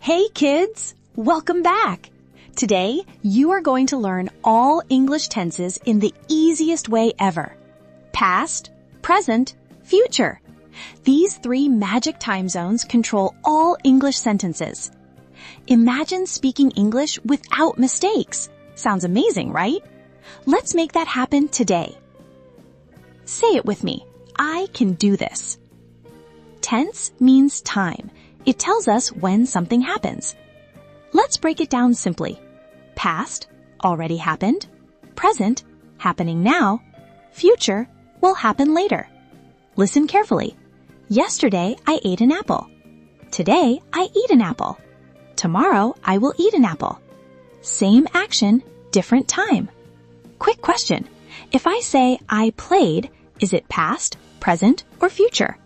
Hey kids, welcome back. Today, you are going to learn all English tenses in the easiest way ever. Past, present, future. These three magic time zones control all English sentences. Imagine speaking English without mistakes. Sounds amazing, right? Let's make that happen today. Say it with me. I can do this. Tense means time. It tells us when something happens. Let's break it down simply. Past, already happened. Present, happening now. Future, will happen later. Listen carefully. Yesterday, I ate an apple. Today, I eat an apple. Tomorrow, I will eat an apple. Same action, different time. Quick question. If I say I played, is it past, present, or future?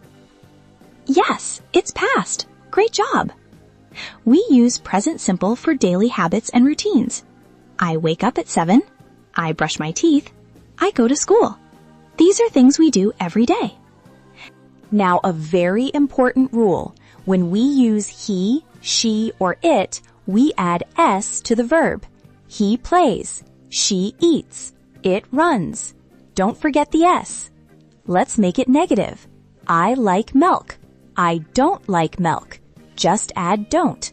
Yes, it's past. Great job. We use present simple for daily habits and routines. I wake up at 7. I brush my teeth. I go to school. These are things we do every day. Now, a very important rule. When we use he, she, or it, we add s to the verb. He plays. She eats. It runs. Don't forget the s. Let's make it negative. I like milk. I don't like milk. Just add don't.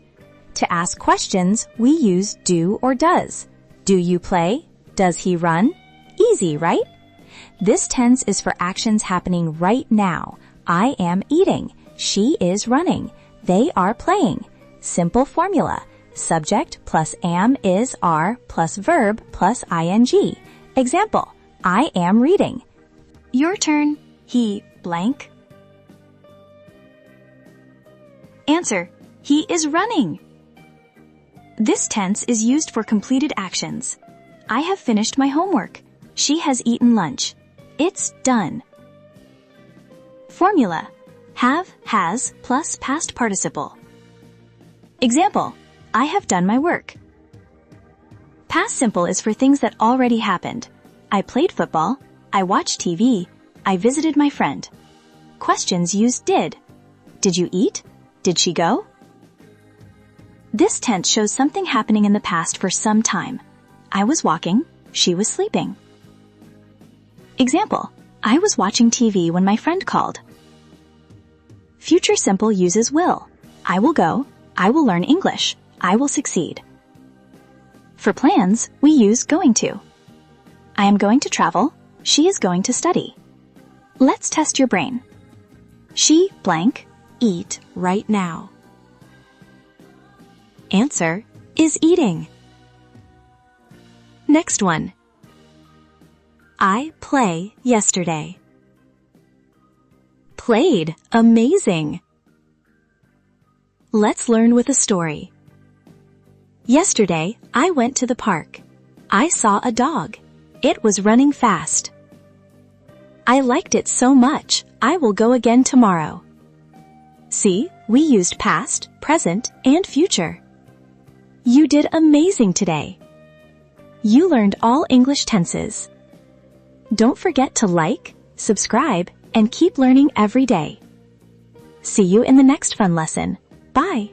To ask questions, we use do or does. Do you play? Does he run? Easy, right? This tense is for actions happening right now. I am eating. She is running. They are playing. Simple formula. Subject plus am, is, are plus verb plus ing. Example. I am reading. Your turn. He blank. Answer. He is running. This tense is used for completed actions. I have finished my homework. She has eaten lunch. It's done. Formula. Have, has, plus past participle. Example. I have done my work. Past simple is for things that already happened. I played football. I watched TV. I visited my friend. Questions use did. Did you eat? Did she go? This tense shows something happening in the past for some time. I was walking. She was sleeping. Example. I was watching TV when my friend called. Future simple uses will. I will go. I will learn English. I will succeed. For plans, we use going to. I am going to travel. She is going to study. Let's test your brain. She blank eat right now. Answer is eating. Next one. I play yesterday. Played. Amazing. Let's learn with a story. Yesterday, I went to the park. I saw a dog. It was running fast. I liked it so much, I will go again tomorrow. See, we used past, present, and future. You did amazing today. You learned all English tenses. Don't forget to like, subscribe, and keep learning every day. See you in the next fun lesson. Bye.